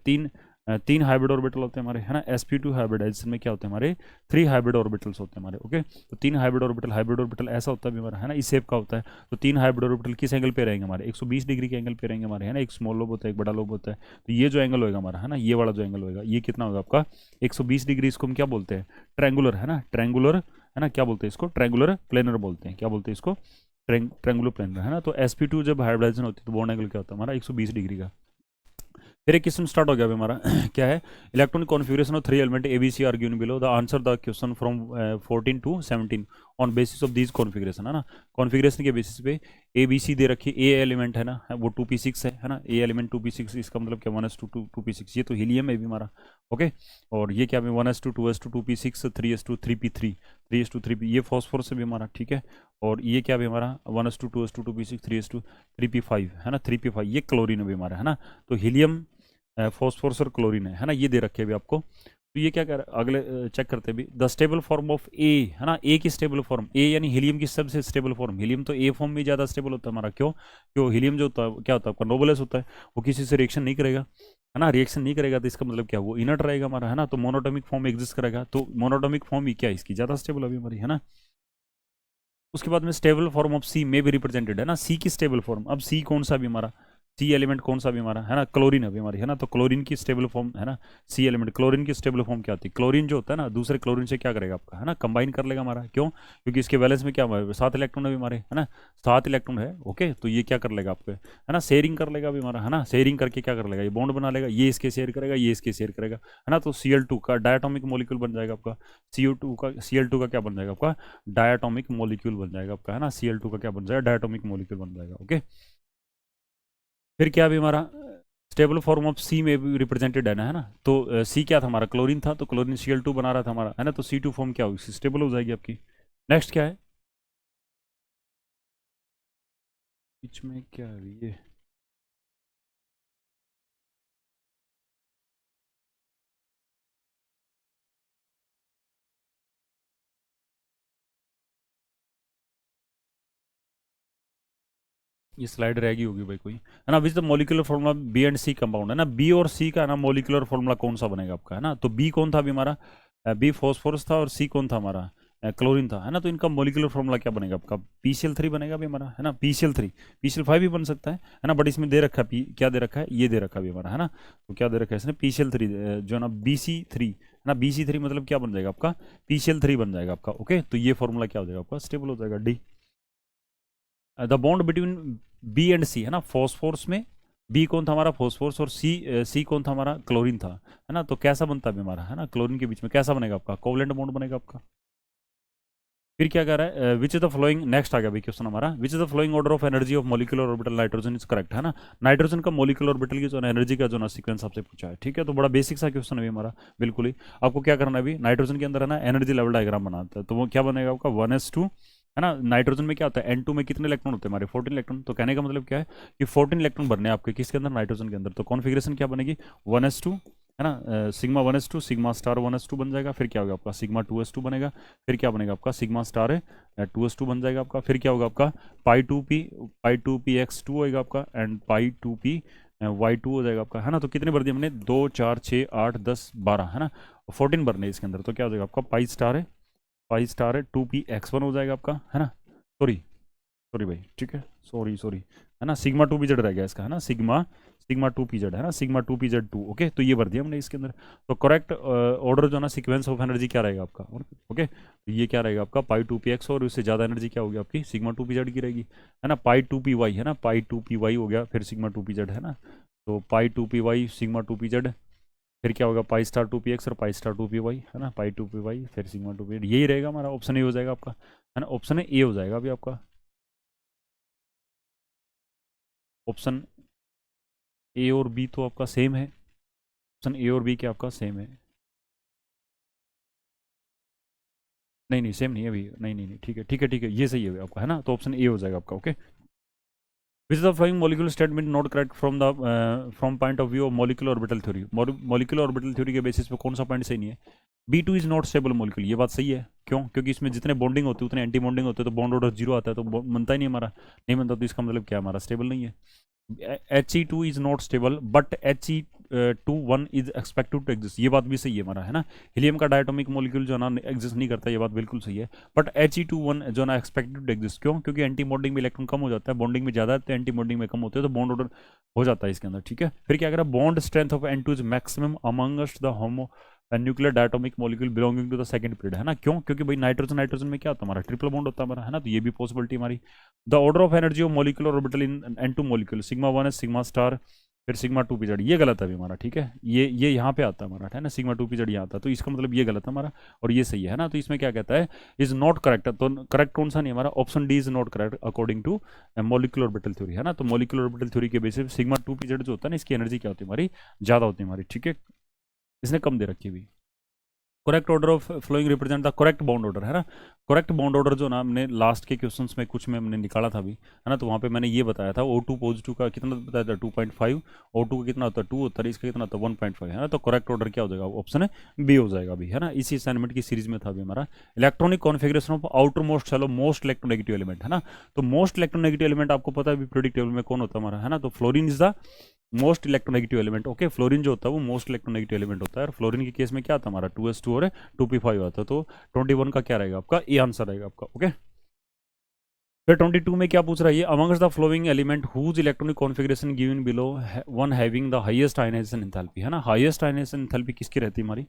तीन हाइब्रिड ऑर्बिटल होते हैं हमारे, है ना। sp2 हाइब्रिडाइजेशन में क्या होते हैं हमारे, 3 हाइब्रिड ऑर्बिटल्स होते हैं हमारे, ओके। तो 3 हाइब्रिड ऑर्बिटल ऐसा होता है भी हमारा, है ना, इस शेप का होता है। तो 3 हाइब्रिड ऑर्बिटल किस एंगल पे रहेंगे हमारे, 120 डिग्री के एंगल पे रहेंगे हमारे, है ना। एक स्मॉल लोब होता है, एक बड़ा लोब होता है। तो ये जो एंगल होगा हमारा, है ना, ये वाला जो एंगल होगा, ये कितना होगा आपका, 120 डिग्री। इसको हम क्या बोलते हैं, ट्रैंगुलर, है ना, ट्रैंगुलर, है ना, क्या बोलते हैं इसको, ट्रैंगुलर प्लेनर बोलते हैं, क्या बोलते हैं इसको, ट्रैंगुलर प्लेनर, है ना। तो sp2 जब हाइब्रिडाइजेशन होती है तो बॉन्ड एंगल क्या होता है हमारा, 120 डिग्री का। फिर एक क्वेश्चन स्टार्ट हो गया अभी हमारा क्या है, electronic configuration of 3 element A B C are given below, the answer the question from 14 to 17 on basis of these configuration, है ना। कॉन्फ़िगरेशन के बेसिस पे ए बी सी दे रखी है, ए एलिमेंट है ना, वो 2p6 है ना, ए एलिमेंट 2p6, इसका मतलब क्या 1s2 2p6, ये तो हीलियम है भी हमारा, ओके। और ये क्या है 1s2 2s2 2p6 3s2 3p3 3s2 3p, ये फॉस्फोरस है भी हमारा, ठीक है। और ये क्या भी हमारा 1s2 2s2 2p6 3s2 3p5, है ना, 3p5, ये क्लोरीन है भी हमारा, है ना। तो हीलियम, फॉस्फोरस और क्लोरीन है ना, ये दे रखे अभी आपको। तो ये क्या कर अगले चेक करते हैं अभी, द स्टेबल फॉर्म ऑफ ए, है ना, ए की स्टेबल फॉर्म, ए यानी हीलियम की सबसे स्टेबल फॉर्म, हीलियम तो ए फॉर्म में ज़्यादा स्टेबल होता है हमारा, क्यों, क्यों हीलियम जो होता है क्या होता है आपका, नोबलेस होता है, वो किसी से रिएक्शन नहीं करेगा, है ना। रिएक्शन नहीं करेगा तो इसका मतलब क्या, वो इनर्ट रहेगा हमारा, है ना। तो मोनोटॉमिक फॉर्म एग्जिस्ट करेगा, तो मोनोटॉमिक फॉर्म ही क्या है इसकी, ज़्यादा स्टेबल अभी हमारी, है ना। उसके बाद में स्टेबल फॉर्म ऑफ सी में भी रिप्रेजेंटेड, है ना, सी की स्टेबल फॉर्म। अब सी कौन सा भी हमारा, सी एलिमेंट कौन सा भी हमारा, है ना, क्लोरीन अभी हमारी, है ना। तो क्लोरीन की स्टेबल फॉर्म, है ना, सी एलिमेंट, क्लोरीन की स्टेबल फॉर्म क्या होती है, क्लोरीन जो होता है ना दूसरे क्लोरीन से क्या करेगा आपका, है ना, कंबाइन कर लेगा हमारा, क्यों, क्योंकि इसके बैलेंस में क्या हमारे 7 इलेक्ट्रॉन है हमारे, है ना, 7 इलेक्ट्रॉन है, ओके। तो ये क्या कर लेगा आपको, है ना, शेयरिंग कर लेगा अभी हमारा, है ना। शेयरिंग करके क्या कर लेगा, ये बॉन्ड बना लेगा, ये इसके शेयर करेगा, ये इसके शेयर करेगा, है ना। तो Cl2 का डायटोमिक मॉलिक्यूल बन जाएगा आपका, Cl2 का क्या बन जाएगा आपका, डायटोमिक मॉलिक्यूल बन जाएगा आपका, है ना। Cl2 का क्या बन जाएगा, डायटोमिक मॉलिक्यूल बन जाएगा, ओके। फिर क्या भी हमारा स्टेबल फॉर्म ऑफ सी में भी रिप्रेजेंटेड है ना, है ना। तो सी क्या था हमारा, क्लोरीन था, तो क्लोरीन Cl2 बना रहा था हमारा, है ना। तो C2 फॉर्म क्या होगी, स्टेबल हो जाएगी आपकी। नेक्स्ट क्या है, बीच में क्या है ये स्लाइड रहेगी होगी भाई कोई, है ना। Which the molecular formula B and C compound, है ना, बी और सी का ना मॉलिक्यूलर फॉर्मूला कौन सा बनेगा आपका, है ना। तो बी कौन था अभी हमारा, बी फॉस्फोरस था, और सी कौन था हमारा, क्लोरीन था, है ना। तो इनका मॉलिक्यूलर फॉर्मूला क्या बनेगा आपका, PCl3 बनेगा भी हमारा, है ना। PCl3, PCl5 भी बन सकता है ना, बट इसमें दे रखा है पी, क्या दे रखा है, ये दे रखा है भी हमारा, है ना। तो क्या दे रखा है इसने, PCl3 जो है ना, BC3, है ना। BC3 मतलब क्या बन जाएगा आपका, PCl3 बन जाएगा आपका, ओके। तो ये फॉर्मूला क्या हो जाएगा आपका, स्टेबल हो जाएगा, D. The bond between B and C, है ना, फॉस्फोरस में बी कौन था हमारा, फॉस्फोरस, और सी कौन था हमारा, क्लोरीन था, है ना। तो कैसा बनता है हमारा, है ना, क्लोरीन के बीच में कैसा बनेगा आपका, कोवलेंट बॉन्ड बनेगा आपका। फिर क्या कह रहा है, which is the following, next आ गया भाई क्वेश्चन हमारा, which is the following order of energy of molecular orbital nitrogen is correct, है ना। नाइट्रोजन का मॉलिक्यूलर ऑर्बिटल की जो एनर्जी का जो ना सीक्वेंस आपसे पूछा है, ठीक है। तो बड़ा बेसिक सा क्वेश्चन है हमारा, बिल्कुल ही। आपको क्या करना है अभी, नाइट्रोजन के अंदर है ना एनर्जी लेवल डायग्राम बनाता है, तो वो क्या बनेगा आपका 1s2, है ना। नाइट्रोजन में क्या होता है, N2 में कितने इलेक्ट्रॉन होते हैं हमारे, 14 इलेक्ट्रॉन। तो कहने का मतलब क्या है कि 14 इलेक्ट्रॉन भरने हैं आपके किसके अंदर, नाइट्रोजन के अंदर। तो कॉन्फिगरेशन क्या बनेगी, 1s2, है ना, sigma 1s2 sigma star 1s2 बन जाएगा। फिर क्या होगा आपका सिग्मा 2s2 बनेगा। फिर क्या बनेगा आपका सिग्मा स्टार 2s2 बन जाएगा आपका। फिर क्या होगा आपका पाई 2p होएगा आपका, एंड पाई 2p y2 हो जाएगा आपका, है ना। तो कितने भर दिए हमने, 2 4 6 8 10 12, है ना। 14 भरने हैं इसके अंदर, तो क्या हो जाएगा आपका पाई स्टार है 2p(x1) हो जाएगा आपका, है ना। सॉरी, सॉरी भाई, ठीक है, सॉरी सॉरी, है ना। सिग्मा 2pz रह गया इसका, है ना, सिग्मा सिग्मा 2pz, है ना, सिग्मा 2pz2, ओके। तो ये भर दिया हमने इसके अंदर। तो करेक्ट ऑर्डर जो है ना सीक्वेंस ऑफ एनर्जी क्या रहेगा आपका, ओके। तो ये क्या रहेगा आपका पाई 2p(x), और उससे ज़्यादा एनर्जी क्या होगी आपकी सिग्मा 2pz की रहेगी, है ना। पाई 2py, है ना, पाई 2py हो गया, फिर सिग्मा 2pz, है ना। तो पाई 2py सिग्मा 2pz, फिर क्या होगा पाई*2px और पाई*2py, है ना, पाई 2py फिर सिग्मा 2pz, यही रहेगा हमारा, ऑप्शन ए हो जाएगा आपका, है ना। ऑप्शन ए हो जाएगा अभी आपका, ऑप्शन ए और बी तो आपका सेम है, ऑप्शन ए और बी क्या आपका सेम है, नहीं नहीं सेम नहीं है अभी, नहीं नहीं नहीं, ठीक है ठीक है ठीक है, ये सही है आपका, है ना। तो ऑप्शन ए हो जाएगा आपका, okay. Which the flowing molecular statement not correct from point of view of molecular orbital theory. Molecular orbital theory के बेसिस पे कौन सा पॉइंट सही नहीं है? B2 is not stable molecule, ये बात सही है। क्यों? क्योंकि इसमें जितने बॉन्डिंग होती है उतने एंटी बॉन्डिंग होते हैं, तो बॉन्ड ऑर्डर जीरो आता है, तो बनता ही नहीं हमारा, नहीं बनता, तो इसका मतलब क्या, हमारा स्टेबल नहीं है। He2 is not stable but He2 1 is expected to exist, ये बात भी सही है हमारा, है ना। हीलियम का डायटोमिक मॉलिक्यूल जो ना एग्जिस्ट नहीं करता, ये बात बिल्कुल सही है। बट He2 1 जो ना एक्सपेक्टेड टू एग्जिस्ट, क्यों? क्योंकि एंटी बॉन्डिंग में इलेक्ट्रॉन कम हो जाता है, बॉन्डिंग में ज्यादा है, एंटी बॉन्डिंग में कम होते हैं, तो बॉन्ड ऑर्डर हो जाता है इसके अंदर, ठीक है। फिर क्या करें, bond strength of N2 is maximum amongst the homo nuclear diatomic molecule belonging to the second period, है ना। क्यों? क्योंकि भाई नाइट्रोजन नाइट्रोजन में क्या होता है हमारा, ट्रिपल बॉन्ड होता है हमारा, है ना, तो ये भी पॉसिबिलिटी हमारी। The order of energy of molecular orbital in N2 molecule sigma 1 है, सिग्मा स्टार, फिर सिग्मा 2 पीजेड, ये गलत है अभी हमारा, ठीक है। ये यहाँ पे आता है हमारा, है ना, सिग्मा 2 पीजेड यहाँ आता है, तो इसका मतलब ये गलत है हमारा और ये सही है ना। तो इसमें क्या कहता है, इज नॉट करेक्ट, तो करेक्ट कौन सा नहीं हमारा, option D is not correct according to molecular orbital theory, है ना। तो मॉलिक्यूलर ऑर्बिटल थ्योरी के बेसिस पे सिग्मा 2 पीजेड जो होता है ना, इसकी एनर्जी क्या होती है हमारी, ज्यादा होती है हमारी, ठीक है। इसने कम दे रखी हुई। Correct order of following represent the correct bond order, है ना। करेक्ट बॉन्ड ऑर्डर जो ना हमने लास्ट के क्वेश्चंस में कुछ में हमने निकाला था अभी, है ना, तो वहाँ पे मैंने ये बताया था O2 पॉजिटिव का कितना बताया था 2.5, O2 का कितना होता है 2 होता है, इसका कितना होता है 1.5, है ना। तो करेक्ट ऑर्डर क्या हो जाएगा, ऑप्शन है बी हो जाएगा अभी, है ना। इसी असाइनमेंट की सीरीज में था अभी हमारा electronic configuration of outer most चलो मोस्ट इलेक्ट्रोनेगेटिव एलिमेंट, है ना। तो मोस्ट इलेक्ट्रोनेगेटिव एलिमेंट आपको पता है अभी प्रीडिक्ट टेबल में कौन होता है हमारा, है ना। तो fluorine is the most electronegative element, okay. Fluorine जो होता है वो मोस्ट इलेक्ट्रोनेगेटिव एलिमेंट होता है, और फ्लोरीन के केस में क्या आता है हमारा 2s2 और 2p5 आता है, तो 21 का क्या रहेगा आपका, ए आंसर रहेगा आपका, ओके। फिर 22 में क्या पूछ रहा है ये, amongst the following element whose electronic configuration given below one having the highest ionization enthalpy, है ना। हाईएस्ट आयनाइजेशन एंथैल्पी किसकी रहती है हमारी,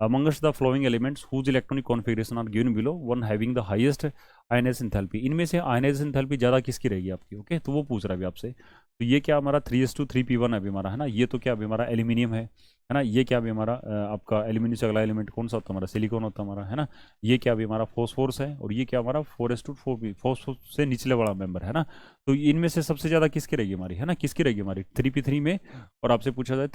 amongst the following elements whose electronic configuration are given below one having the highest ionization enthalpy, इनमें से ionization enthalpy ज्यादा किसकी रहेगी आपकी, ओके। तो वो पूछ रहा है अभी आपसे। तो ये क्या हमारा 3s2 3p1 है अभी हमारा, है ना। ये तो क्या अभी हमारा एल्यूमिनियम है ना। ये क्या अभी हमारा आपका एल्यूमिनियम से अगला एलिमेंट कौन सा होता है हमारा, सिलिकॉन होता है हमारा, है ना। ये क्या अभी हमारा फोस्फोरस है, और ये क्या हमारा 4s2 4p, फोस्फोरस से निचले वाला मेंबर, है ना। तो इनमें से सबसे ज्यादा किसकी रहेगी हमारी, है ना, किसकी रहेगी हमारी 3p3 में, और आपसे पूछा जाए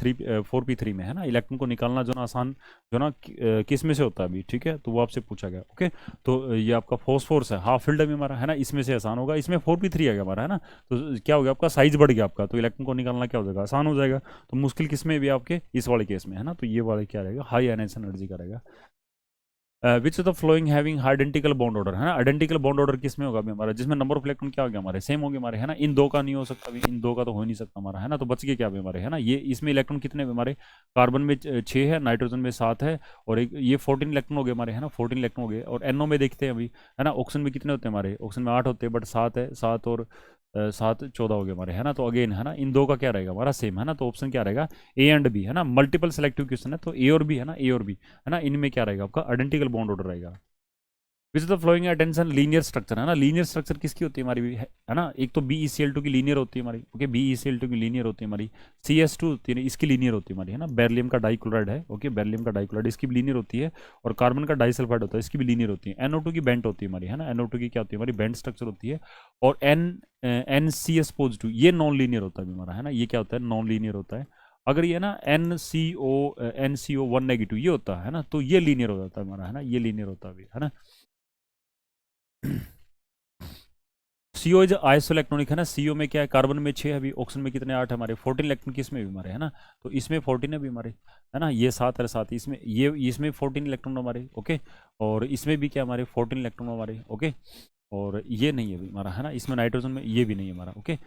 4p3 में, है ना। इलेक्ट्रॉन को निकालना जो ना आसान जो ना किस में से होता है अभी, ठीक है, तो वो आपसे पूछा गया, ओके। तो ये आपका फोस्फोरस है, हाफ फील्ड में हमारा, है ना, इसमें से आसान होगा, इसमें 4p3 आ गया हमारा, है ना। तो क्या हो गया आपका, साइज बढ़ गया आपका, तो इलेक्ट्रॉन को निकालना क्या हो जाएगा, आसान हो जाएगा। तो मुश्किल किस में भी आपके इस वाले केस में, है ना। तो ये वाले क्या रहेगा, हाई आयनाइजेशन एनर्जी का रहेगा। Which of the flowing having identical bond order, है ना। आइडेंटिकल बॉन्ड ऑर्डर किस में होगा अभी हमारा, जिसमें नंबर ऑफ इलेक्ट्रॉन क्या हो गया हमारे, सेम हो गए हमारे, है ना। इन दो का नहीं हो सकता अभी, इन दो का तो हो नहीं सकता हमारा, है ना। तो बच गए क्या अभी हमारे, है ना। ये इसमें इलेक्ट्रॉन कितने हमारे, कार्बन में 6 है, नाइट्रोजन में 7 है, और एक ये 14 इलेक्ट्रॉन हो गए हमारे, है ना, 14 इलेक्ट्रॉन हो गए। और NO में देखते हैं अभी, है ना, ऑक्सीजन में कितने होते हैं हमारे, ऑक्सीजन में 8 होते हैं, बट 7 है, 7 और 7 14 हो गए हमारे, है ना। तो अगेन, है ना, इन दो का क्या रहेगा हमारा सेम, है ना। तो ऑप्शन क्या रहेगा, ए एंड बी, है ना। मल्टीपल सेलेक्टिव क्वेश्चन है, तो ए और बी, है ना, ए और बी, है ना, इनमें क्या रहेगा आपका आइडेंटिकल बॉन्ड ऑर्डर रहेगा। विच the flowing attention linear structure, है ना। लीनियर स्ट्रक्चर किसकी होती है हमारी, है ना। एक तो BeCl2 की लीनियर होती है हमारी, ओके, BeCl2 की लीनियर होती है हमारी, CS2 होती है, इसकी लीनियर होती है हमारी, है ना। बेरिलियम का डाइक्लोराइड है, ओके, बेरिलियम का डाइक्लोराइड इसकी भी लीनियर होती है, और कार्बन का डाइसल्फाइड होता है, इसकी भी लीनियर होती है। NO2 की बेंट होती है हमारी, है ना, NO2 की क्या होती है हमारी, बेंट स्ट्रक्चर होती है। और NCS पॉजिटिव ये नॉन लीनियर होता है हमारा, है ना। ये क्या होता है, नॉन लीनियर होता है। अगर ये ना NCO1 नेगेटिव ये होता है ना, तो ये लीनियर हो जाता है हमारा, है ना, ये लीनियर होता है अभी, है ना। CO इज आइसो इलेक्ट्रॉनिक, है ना। CO में क्या है, कार्बन में 6 है अभी, ऑक्सीजन में कितने 8 हमारे, 14 इलेक्ट्रॉन किस में भी हमारे, है ना। तो इसमें 14 है भी हमारे, है ना। ये 7 है, 7 इसमें, ये इसमें 14 इलेक्ट्रॉन हमारे, ओके। और इसमें भी क्या हमारे 14 इलेक्ट्रॉन हमारे, ओके। और ये नहीं है भी हमारा, है ना, इसमें नाइट्रोजन में ये भी नहीं है हमारा, ओके।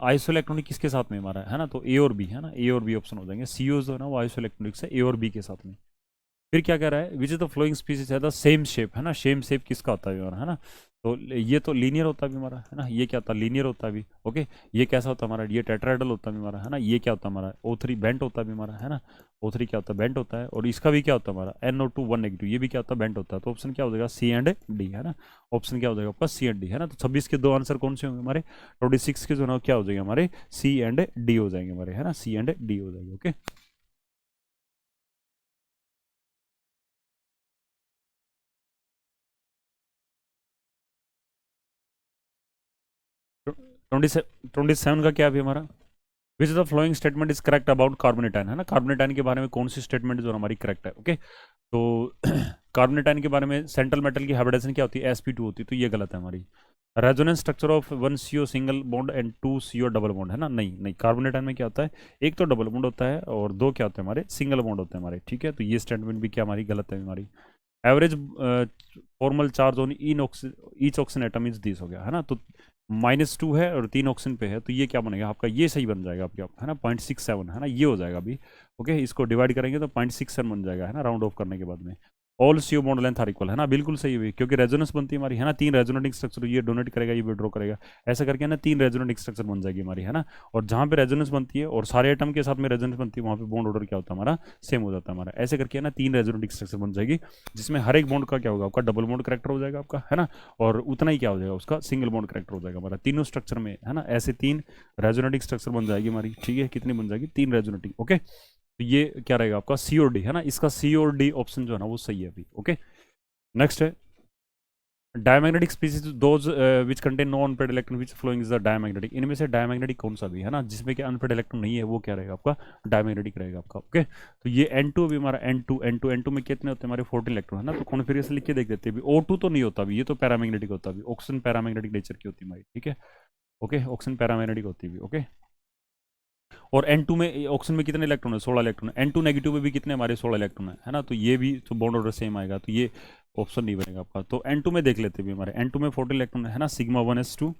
आइसो इलेक्ट्रॉनिक किसके साथ में हमारा, है ना। तो ए और बी, है ना, ए और बी ऑप्शन हो जाएंगे। CO जो है ना वो आइसो इलेक्ट्रॉनिक से ए और बी के साथ में। फिर क्या कह रहा है, which is the flowing species है द सेम शेप, है ना। सेम शेप किसका होता है हमारा, है ना। तो ये तो लीनियर होता है भी हमारा, है ना। ये क्या होता है, लीनियर होता है भी, ओके। ये कैसा होता है हमारा, ये टेट्राहेड्रल होता है भी हमारा, है ना। ये क्या होता है हमारा O3 बेंट होता है भी हमारा, है ना। O3 क्या होता है, बेंट होता है। और इसका भी क्या होता है हमारा NO2 1 नेगेटिव, ये भी क्या होता है, बेंट होता है। तो ऑप्शन क्या हो जाएगा, C&D, है ना। ऑप्शन क्या हो जाएगा आपका C&D, है ना। तो 26 के दो आंसर कौन से होंगे हमारे, 26 के जो ना क्या हो जाएंगे हमारे C&D हो जाएंगे हमारे, है ना, C&D हो जाएंगे, ओके। 27 का क्या है अभी हमारा, which the following statement is correct about carbonate ion, है ना। कार्बोनेटाइन के बारे में कौन सी स्टेटमेंट जो हमारी करेक्ट है, ओके। तो कार्बोनेटाइन के बारे में सेंट्रल मेटल की हाइब्रिडाइजेशन क्या होती है, sp2 होती है, तो ये गलत है हमारी। Resonance structure of one C O single bond and two C O double bond है ना, नहीं नहीं, कार्बन डाइऑक्साइड में क्या होता है, एक तो डबल बॉन्ड होता है और दो क्या होते हैं हमारे, सिंगल बॉन्ड होते हैं हमारे, ठीक है। तो ये स्टेटमेंट भी क्या हमारी गलत है हमारी। Average formal charge on in each oxygen atom is this हो गया है ना, तो -2 है और 3 ऑक्सीजन पे है, तो ये क्या बनेगा आपका, ये सही बन जाएगा आपका है ना, 0.67 है ना, ये हो जाएगा अभी। ओके, इसको डिवाइड करेंगे तो 0.67 बन जाएगा है ना, राउंड ऑफ करने के बाद में। All C O bond length are equal है ना, बिल्कुल सही है, क्योंकि रेजोनेंस बनती है हमारी है ना, 3 रेजोनेटिंग स्ट्रक्चर, ये डोनेट करेगा ये विड्रॉ करेगा, ऐसा करके ना 3 रेजोनेटिंग स्ट्रक्चर बन जाएगी हमारी है ना। और जहाँ पे रेजोनेंस बनती है और सारे एटम के साथ में रेजोनेंस बनती है, वहाँ पे बॉन्ड ऑर्डर क्या होता है हमारा, सेम हो जाता है हमारा। ऐसे करके ना 3 रेजोनेटिंग स्ट्रक्चर बन जाएगी, जिसमें हर एक बॉन्ड का क्या होगा आपका, डबल बॉन्ड करेक्टर हो जाएगा आपका है ना, और उतना ही क्या हो जाएगा उसका, सिंगल बॉन्ड करेक्टर हो जाएगा हमारा तीनों स्ट्रक्चर में है ना। ऐसे 3 रेजोनेटिंग स्ट्रक्चर बन जाएगी हमारी, ठीक है, कितनी बन जाएगी, 3 रेजोनेटिंग। ओके, तो ये क्या रहेगा आपका, सी और डी है ना, इसका सी और डी ऑप्शन जो है ना वो सही है अभी। ओके, नेक्स्ट है diamagnetic species those which contain no unpaired electron which following is the diamagnetic. इनमें से डायमैग्नेटिक कौन सा भी है ना, जिसमें कि अनपेड इलेक्ट्रॉन नहीं है, वो क्या रहेगा आपका, डायमैग्नेटिक रहेगा आपका। ओके, तो ये N2 भी हमारा N2 में कितने होते हैं हमारे, 14 इलेक्ट्रॉन है ना, तो कॉन्फिगरेशन लिख के देख देते हैं। O2 तो नहीं होता भी, ये तो पैरामैग्नेटिक होता भी, ऑक्सीजन पैरामैग्नेटिक नेचर की होती है हमारी, ठीक है। ओके, ऑक्सीजन पैरामैग्नेटिक होती है। ओके, और N2 में ऑक्सीजन में कितने इलेक्ट्रॉन है, 16 इलेक्ट्रॉन है। N2 नेगेटिव में भी कितने हमारे, 16 इलेक्ट्रॉन है ना, तो ये भी तो बॉन्ड ऑर्डर सेम आएगा, तो ये ऑप्शन नहीं बनेगा आपका। तो N2 में देख लेते भी, हमारे N2 में 14 इलेक्ट्रॉन है ना, सिग्मा 1s2।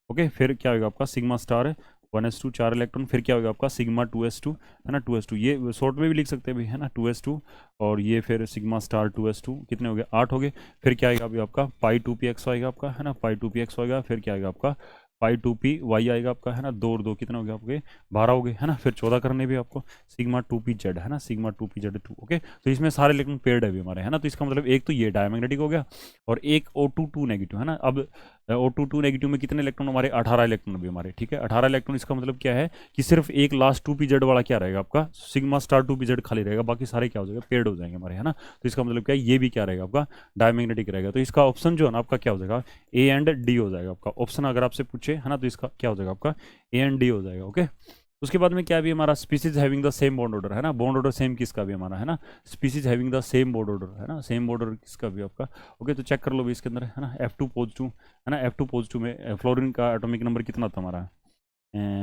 ओके, फिर क्या होगा आपका सिग्मा स्टार 1s2 4 इलेक्ट्रॉन, फिर क्या होगा आपका सिग्मा 2s2 है ना, 2s2 ये शॉर्ट में भी लिख सकते हैं भी है ना, 2s2, और ये फिर सिग्मा स्टार 2s2 कितने हो गए, 8 हो गए। फिर क्या आएगा अभी आपका पाई 2px आएगा आपका है ना, पाई 2px आएगा, फिर क्या आएगा आपका पाई 2py आएगा आपका है ना, 2 और 2 कितने हो गए आपके, 12 हो गए है ना। फिर 14 करने भी आपको सिग्मा 2pz है ना, सिग्मा 2pz2। ओके, तो इसमें सारे इलेक्ट्रॉन पेयर्ड है भी हमारे है ना, तो इसका मतलब एक तो ये डायमैग्नेटिक हो गया, और एक O22 नेगेटिव है ना। अब O22 नेगेटिव में कितने इलेक्ट्रॉन हमारे, 18 इलेक्ट्रॉन भी हमारे, ठीक है, 18 इलेक्ट्रॉन। इसका मतलब क्या है कि सिर्फ एक लास्ट 2pz वाला क्या रहेगा आपका, सिग्मा स्टार 2pz खाली रहेगा, बाकी सारे क्या हो जाएगा, पेयर्ड हो जाएंगे हमारे है ना। तो इसका मतलब क्या है, ये भी क्या रहेगा आपका, डायमैग्नेटिक रहेगा। तो इसका ऑप्शन जो है ना आपका क्या हो जाएगा, ए एंड डी हो जाएगा आपका ऑप्शन, अगर आपसे पूछे है ना, तो इसका क्या हो जाएगा आपका, ए एंड डी हो जाएगा। ओके, उसके बाद में क्या भी हमारा species having the same bond order है ना, बॉन्ड ऑर्डर सेम किसका भी हमारा है ना, species having the same bond order है ना, सेम बॉन्ड ऑर्डर किसका भी आपका। ओके, तो चेक कर लो भी इसके अंदर है ना, F2 पॉजिटिव है ना, F2 पॉजिटिव में फ्लोरीन का एटॉमिक नंबर कितना होता है हमारा,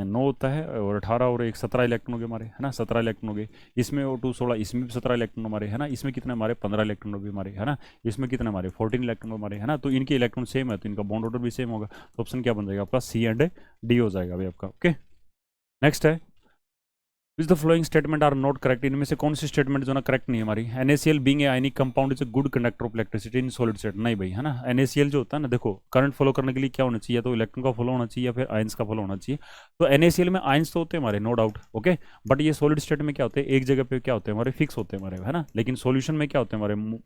9 होता है, और 18 और एक 17 इलेक्ट्रॉन हो गए हमारे है ना, 17 इलेक्ट्रॉन हो गए। इसमें O2 16, इसमें भी 17 इलेक्ट्रॉन हमारे है ना, इसमें कितने हमारे 15 इलेक्ट्रॉन हो गए हमारे है ना, इसमें कितने हमारे 14 इलेक्ट्रॉन हमारे है ना। तो इनके इलेक्ट्रॉन सेम है, तो इनका बॉन्ड ऑर्डर भी सेम होगा, तो ऑप्शन क्या बन जाएगा आपका, सी एंड डी हो जाएगा भाई आपका। ओके, नेक्स्ट है which the following statement are not correct. इनमें से कौन सी स्टेटमेंट जो ना करेक्ट नहीं है हमारी, NaCl being a ionic compound is a good conductor of electricity in solid state, नहीं भाई है ना। NaCl जो होता है ना, देखो करंट फॉलो करने के लिए क्या होना चाहिए, या तो इलेक्ट्रॉन का फॉलो होना चाहिए या फिर आयंस का फॉलो होना चाहिए। तो NaCl में आयंस तो होते हैं हमारे, नो डाउट। ओके, बट ये सॉलिड स्टेट में क्या होते हैं, एक जगह पे क्या होते हैं हमारे, फिक्स होते हैं हमारे है ना। लेकिन सॉल्यूशन में क्या होते हैं हमारे,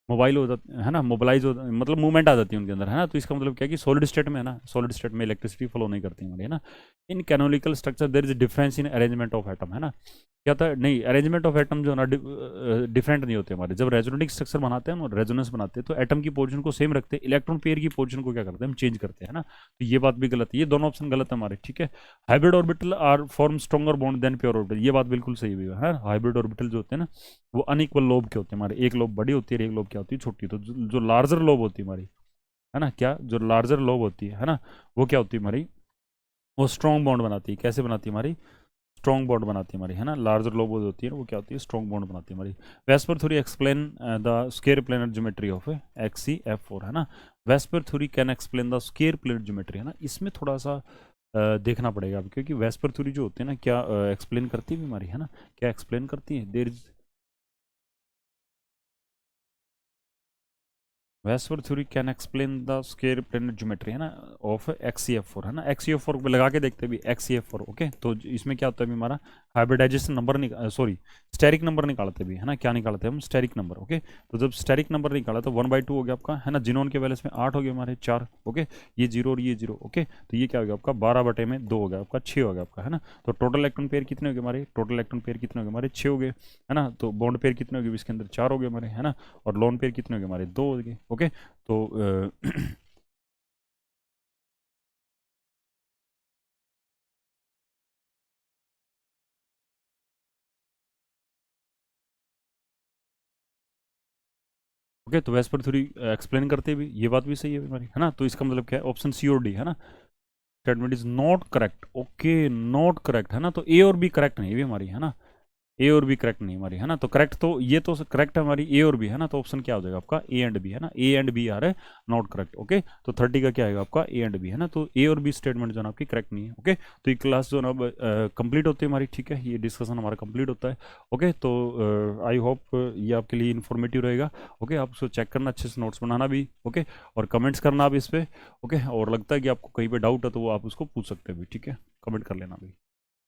मोबाइल हो जाते है ना, मोबाइलाइज हो, मतलब मूवमेंट आ जाती है उनके अंदर है ना। तो इसका मतलब क्या है कि सॉलिड स्टेट में है ना, सॉलिड स्टेट में इलेक्ट्रिसिटी फ्लो नहीं करती हमारी है ना। In canonical structure there is difference in arrangement of atom है ना, क्या था नहीं, अरेंजमेंट ऑफ एटम जो है ना डिफरेंट नहीं होते हमारे। जब रेजोनेटिक स्ट्रक्चर बनाते हैं हम, रेजोनेंस बनाते हैं, तो एटम की पोजीशन को सेम रखते हैं, इलेक्ट्रॉन पेयर की पोजीशन को क्या करते हैं हम, चेंज करते हैं है ना। तो ये बात भी गलत है, ये दोनों ऑप्शन गलत है हमारे, ठीक है। Hybrid orbital are form stronger bond than pure orbital, ये बात बिल्कुल सही भी है। हाइब्रिड ऑर्बिटल जो होते हैं ना, वो अनइक्वल लोब के होते हैं हमारे, एक लोब बड़ी होती है, एक लोब क्या होती है, छोटी। तो जो लार्जर लोब होती है हमारी है ना, क्या जो लार्जर लोब होती है ना, वो क्या होती है हमारी, वो स्ट्रॉन्ग बॉन्ड बनाती है। कैसे बनाती है हमारी, स्ट्रॉन्ग बॉन्ड बनाती है हमारी है ना। लार्जर लोब होती है वो क्या होती है, स्ट्रॉन्ग बॉन्ड बनाती है हमारी। VSEPR theory explain the square planar geometry of XeF4 है ना। VSEPR theory can explain the square planar geometry है ना, इसमें थोड़ा सा देखना पड़ेगा अब, क्योंकि वेस्पर थ्योरी जो होती है ना, क्या एक्सप्लेन करती है हमारी है ना, क्या एक्सप्लेन करती है, there is VSEPR theory can explain the square planar geometry है ना ऑफ XeF4 है ना। XeF4 पे लगा के देखते हैं भी, XeF4 ओके। तो इसमें क्या होता है भी हमारा hybridization number sorry steric number निकालते भी है ना, क्या निकालते हैं हम, स्टेरिक नंबर। ओके, तो जब स्टेरिक नंबर निकाला तो 1/2 हो गया आपका है ना, जिनोन के वैलेंस में 8 हो गए हमारे 4। ओके, ये 0 और ये 0। ओके, तो ये क्या हो गया आपका 12/2 हो गया आपका, 6 हो गया आपका है ना। तो टोटल इलेक्ट्रॉन पेयर कितने हो गए हमारे, टोटल इलेक्ट्रॉन पेयर कितने हो गए हमारे, 6 हो गए है ना। तो बॉन्ड पेयर कितने हो गए इसके अंदर, 4 हो गए हमारे है ना। और लोन पेयर कितने हो गए हमारे, 2 हो गए। ओके, तो ओके, तो वैसे पर थोड़ी एक्सप्लेन करते भी ये बात भी सही है हमारी, है ना। तो इसका मतलब क्या है, ऑप्शन सी और डी, है ना। Statement is not correct, okay, not correct, है ना। तो ए और बी करेक्ट नहीं भी हमारी, है ना। ए और बी करेक्ट नहीं हमारी, है ना। तो करेक्ट तो ये तो करेक्ट है हमारी ए और बी, है ना। तो ऑप्शन क्या हो जाएगा आपका, ए एंड बी, है ना। ए एंड बी आ रहा है नॉट करेक्ट, ओके। तो 30 का क्या आएगा आपका, ए एंड बी, है ना। तो ए और बी स्टेटमेंट जो है ना आपकी करेक्ट नहीं है, ओके। तो ये क्लास जो है ना कंप्लीट होती है हमारी, ठीक है। ये डिस्कशन हमारा कंप्लीट होता है, ओके। तो आई होप ये आपके लिए इन्फॉर्मेटिव रहेगा, ओके। आप उसको चेक करना अच्छे से, नोट्स बनाना भी, ओके। और कमेंट्स करना आप इस पर, ओके। और लगता है कि आपको कहीं पे डाउट है तो वो आप उसको पूछ सकते हैं भी, ठीक है। कमेंट कर लेना भी।